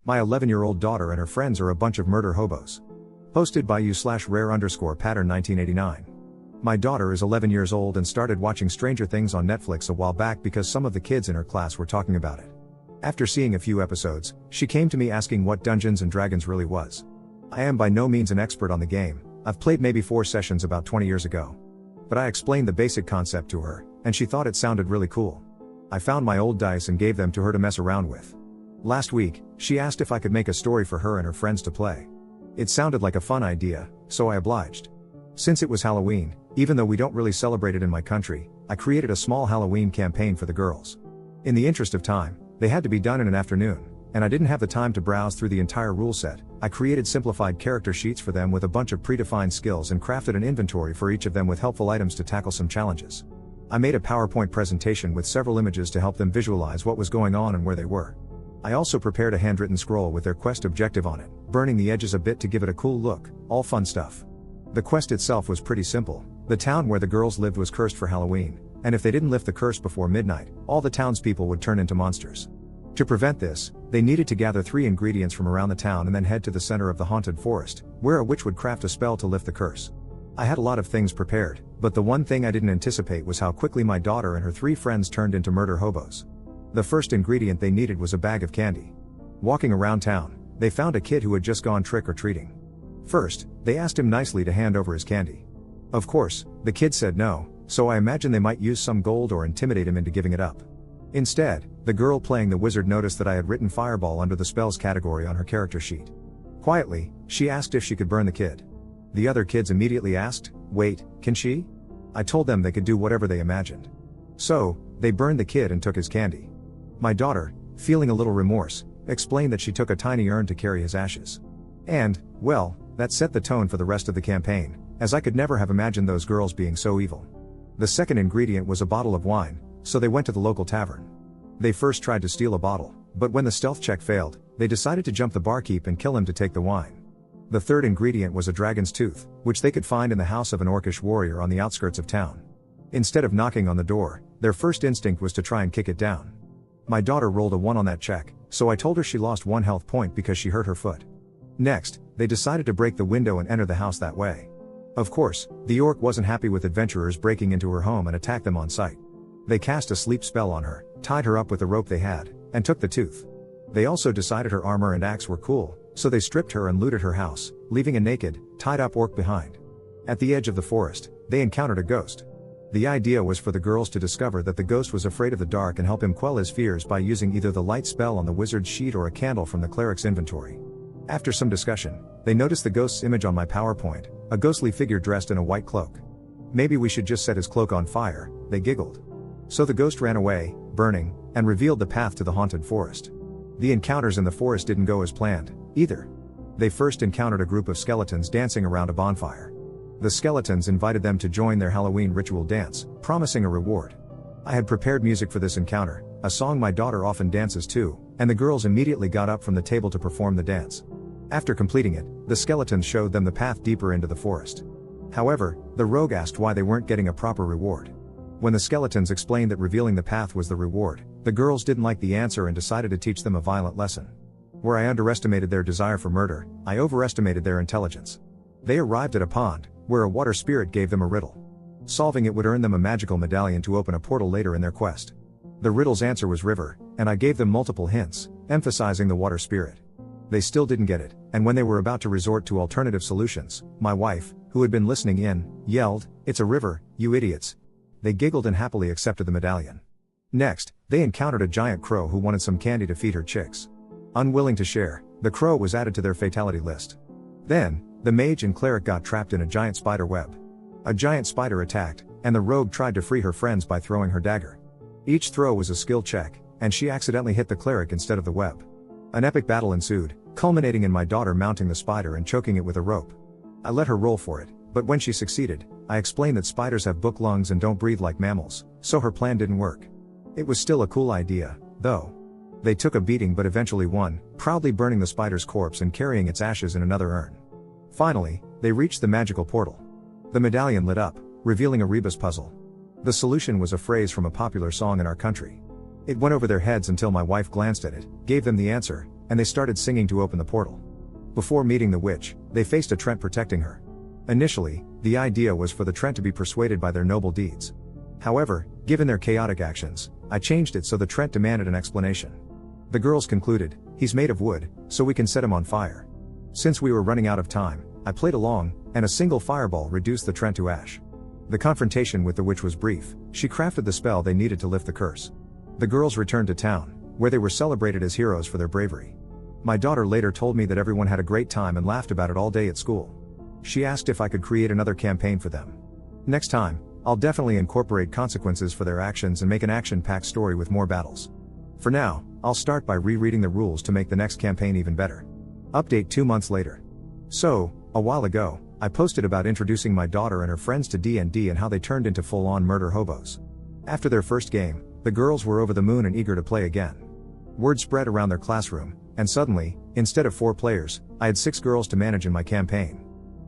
My 11-year-old daughter and her friends are a bunch of murder hobos. Posted by u/rare_pattern 1989. My daughter is 11 years old and started watching Stranger Things on Netflix a while back because some of the kids in her class were talking about it. After seeing a few episodes, she came to me asking what Dungeons & Dragons really was. I am by no means an expert on the game, I've played maybe 4 sessions about 20 years ago. But I explained the basic concept to her, and she thought it sounded really cool. I found my old dice and gave them to her to mess around with. Last week, she asked if I could make a story for her and her friends to play. It sounded like a fun idea, so I obliged. Since it was Halloween, even though we don't really celebrate it in my country, I created a small Halloween campaign for the girls. In the interest of time, they had to be done in an afternoon, and I didn't have the time to browse through the entire rule set. I created simplified character sheets for them with a bunch of predefined skills and crafted an inventory for each of them with helpful items to tackle some challenges. I made a PowerPoint presentation with several images to help them visualize what was going on and where they were. I also prepared a handwritten scroll with their quest objective on it, burning the edges a bit to give it a cool look, all fun stuff. The quest itself was pretty simple. The town where the girls lived was cursed for Halloween, and if they didn't lift the curse before midnight, all the townspeople would turn into monsters. To prevent this, they needed to gather 3 ingredients from around the town and then head to the center of the haunted forest, where a witch would craft a spell to lift the curse. I had a lot of things prepared, but the one thing I didn't anticipate was how quickly my daughter and her 3 friends turned into murder hobos. The first ingredient they needed was a bag of candy. Walking around town, they found a kid who had just gone trick-or-treating. First, they asked him nicely to hand over his candy. Of course, the kid said no, so I imagine they might use some gold or intimidate him into giving it up. Instead, the girl playing the wizard noticed that I had written fireball under the spells category on her character sheet. Quietly, she asked if she could burn the kid. The other kids immediately asked, "Wait, can she?" I told them they could do whatever they imagined. So, they burned the kid and took his candy. My daughter, feeling a little remorse, explained that she took a tiny urn to carry his ashes. And, well, that set the tone for the rest of the campaign, as I could never have imagined those girls being so evil. The second ingredient was a bottle of wine, so they went to the local tavern. They first tried to steal a bottle, but when the stealth check failed, they decided to jump the barkeep and kill him to take the wine. The third ingredient was a dragon's tooth, which they could find in the house of an orcish warrior on the outskirts of town. Instead of knocking on the door, their first instinct was to try and kick it down. My daughter rolled a 1 on that check, so I told her she lost 1 health point because she hurt her foot. Next, they decided to break the window and enter the house that way. Of course, the orc wasn't happy with adventurers breaking into her home and attacked them on sight. They cast a sleep spell on her, tied her up with the rope they had, and took the tooth. They also decided her armor and axe were cool, so they stripped her and looted her house, leaving a naked, tied-up orc behind. At the edge of the forest, they encountered a ghost. The idea was for the girls to discover that the ghost was afraid of the dark and help him quell his fears by using either the light spell on the wizard's sheet or a candle from the cleric's inventory. After some discussion, they noticed the ghost's image on my PowerPoint, a ghostly figure dressed in a white cloak. "Maybe we should just set his cloak on fire," they giggled. So the ghost ran away, burning, and revealed the path to the haunted forest. The encounters in the forest didn't go as planned, either. They first encountered a group of skeletons dancing around a bonfire. The skeletons invited them to join their Halloween ritual dance, promising a reward. I had prepared music for this encounter, a song my daughter often dances to, and the girls immediately got up from the table to perform the dance. After completing it, the skeletons showed them the path deeper into the forest. However, the rogue asked why they weren't getting a proper reward. When the skeletons explained that revealing the path was the reward, the girls didn't like the answer and decided to teach them a violent lesson. Where I underestimated their desire for murder, I overestimated their intelligence. They arrived at a pond, where a water spirit gave them a riddle. Solving it would earn them a magical medallion to open a portal later in their quest. The riddle's answer was river, and I gave them multiple hints, emphasizing the water spirit. They still didn't get it, and when they were about to resort to alternative solutions, my wife, who had been listening in, yelled, "It's a river, you idiots." They giggled and happily accepted the medallion. Next, they encountered a giant crow who wanted some candy to feed her chicks. Unwilling to share, the crow was added to their fatality list. Then, the mage and cleric got trapped in a giant spider web. A giant spider attacked, and the rogue tried to free her friends by throwing her dagger. Each throw was a skill check, and she accidentally hit the cleric instead of the web. An epic battle ensued, culminating in my daughter mounting the spider and choking it with a rope. I let her roll for it, but when she succeeded, I explained that spiders have book lungs and don't breathe like mammals, so her plan didn't work. It was still a cool idea, though. They took a beating but eventually won, proudly burning the spider's corpse and carrying its ashes in another urn. Finally, they reached the magical portal. The medallion lit up, revealing a rebus puzzle. The solution was a phrase from a popular song in our country. It went over their heads until my wife glanced at it, gave them the answer, and they started singing to open the portal. Before meeting the witch, they faced a Trent protecting her. Initially, the idea was for the Trent to be persuaded by their noble deeds. However, given their chaotic actions, I changed it so the Trent demanded an explanation. The girls concluded, "He's made of wood, so we can set him on fire." Since we were running out of time, I played along, and a single fireball reduced the Trent to ash. The confrontation with the witch was brief. She crafted the spell they needed to lift the curse. The girls returned to town, where they were celebrated as heroes for their bravery. My daughter later told me that everyone had a great time and laughed about it all day at school. She asked if I could create another campaign for them. Next time, I'll definitely incorporate consequences for their actions and make an action-packed story with more battles. For now, I'll start by rereading the rules to make the next campaign even better. Update 2 months later. So, a while ago, I posted about introducing my daughter and her friends to D&D and how they turned into full-on murder hobos. After their first game, the girls were over the moon and eager to play again. Word spread around their classroom, and suddenly, instead of 4 players, I had 6 girls to manage in my campaign.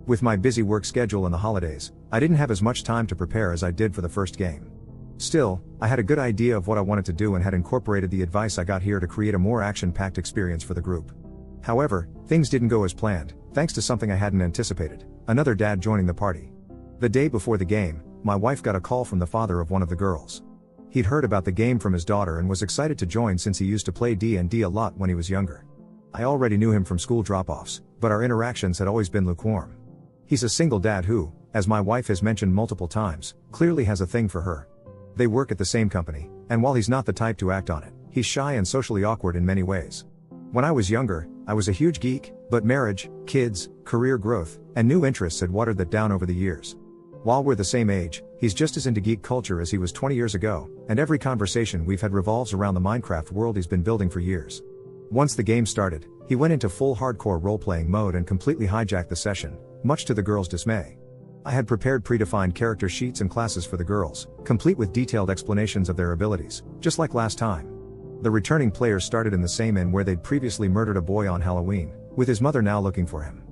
With my busy work schedule and the holidays, I didn't have as much time to prepare as I did for the first game. Still, I had a good idea of what I wanted to do and had incorporated the advice I got here to create a more action-packed experience for the group. However, things didn't go as planned, thanks to something I hadn't anticipated: another dad joining the party. The day before the game, my wife got a call from the father of one of the girls. He'd heard about the game from his daughter and was excited to join since he used to play D&D a lot when he was younger. I already knew him from school drop-offs, but our interactions had always been lukewarm. He's a single dad who, as my wife has mentioned multiple times, clearly has a thing for her. They work at the same company, and while he's not the type to act on it, he's shy and socially awkward in many ways. When I was younger, I was a huge geek, but marriage, kids, career growth, and new interests had watered that down over the years. While we're the same age, he's just as into geek culture as he was 20 years ago, and every conversation we've had revolves around the Minecraft world he's been building for years. Once the game started, he went into full hardcore role-playing mode and completely hijacked the session, much to the girls' dismay. I had prepared predefined character sheets and classes for the girls, complete with detailed explanations of their abilities, just like last time. The returning players started in the same inn where they'd previously murdered a boy on Halloween, with his mother now looking for him.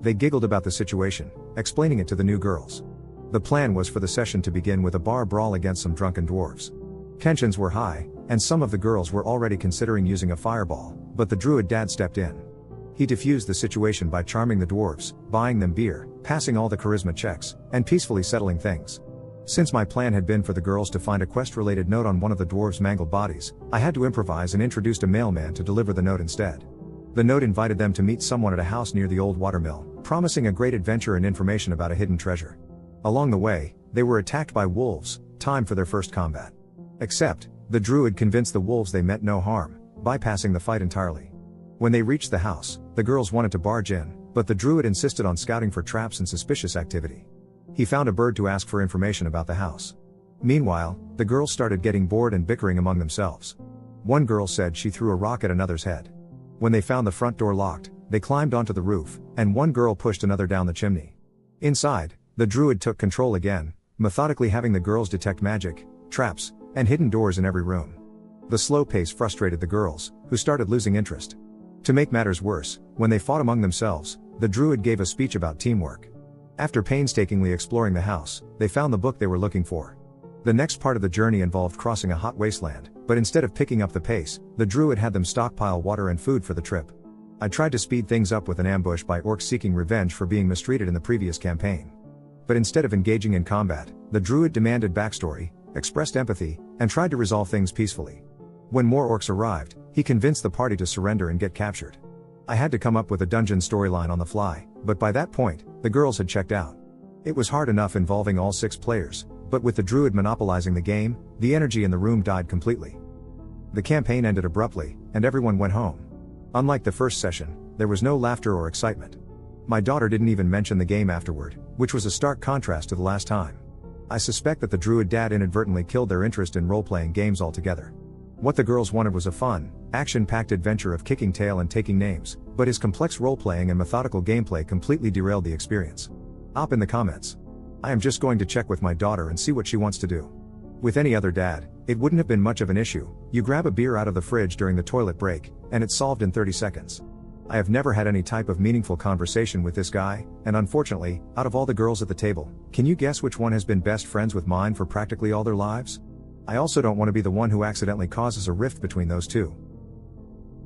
They giggled about the situation, explaining it to the new girls. The plan was for the session to begin with a bar brawl against some drunken dwarves. Tensions were high, and some of the girls were already considering using a fireball, but the druid dad stepped in. He diffused the situation by charming the dwarves, buying them beer, passing all the charisma checks, and peacefully settling things. Since my plan had been for the girls to find a quest-related note on one of the dwarves' mangled bodies, I had to improvise and introduced a mailman to deliver the note instead. The note invited them to meet someone at a house near the old watermill, promising a great adventure and information about a hidden treasure. Along the way, they were attacked by wolves, time for their first combat. Except, the druid convinced the wolves they meant no harm, bypassing the fight entirely. When they reached the house, the girls wanted to barge in, but the druid insisted on scouting for traps and suspicious activity. He found a bird to ask for information about the house. Meanwhile, the girls started getting bored and bickering among themselves. One girl said she threw a rock at another's head. When they found the front door locked, they climbed onto the roof, and one girl pushed another down the chimney. Inside, the druid took control again, methodically having the girls detect magic, traps, and hidden doors in every room. The slow pace frustrated the girls, who started losing interest. To make matters worse, when they fought among themselves, the druid gave a speech about teamwork. After painstakingly exploring the house, they found the book they were looking for. The next part of the journey involved crossing a hot wasteland, but instead of picking up the pace, the druid had them stockpile water and food for the trip. I tried to speed things up with an ambush by orcs seeking revenge for being mistreated in the previous campaign. But instead of engaging in combat, the druid demanded backstory, expressed empathy, and tried to resolve things peacefully. When more orcs arrived, he convinced the party to surrender and get captured. I had to come up with a dungeon storyline on the fly, but by that point, the girls had checked out. It was hard enough involving all 6 players, but with the druid monopolizing the game, the energy in the room died completely. The campaign ended abruptly, and everyone went home. Unlike the first session, there was no laughter or excitement. My daughter didn't even mention the game afterward, which was a stark contrast to the last time. I suspect that the druid dad inadvertently killed their interest in role-playing games altogether. What the girls wanted was a fun, action-packed adventure of kicking tail and taking names, but his complex role-playing and methodical gameplay completely derailed the experience. Op in the comments. I am just going to check with my daughter and see what she wants to do. With any other dad, it wouldn't have been much of an issue. You grab a beer out of the fridge during the toilet break, and it's solved in 30 seconds. I have never had any type of meaningful conversation with this guy, and unfortunately, out of all the girls at the table, can you guess which one has been best friends with mine for practically all their lives? I also don't want to be the one who accidentally causes a rift between those two.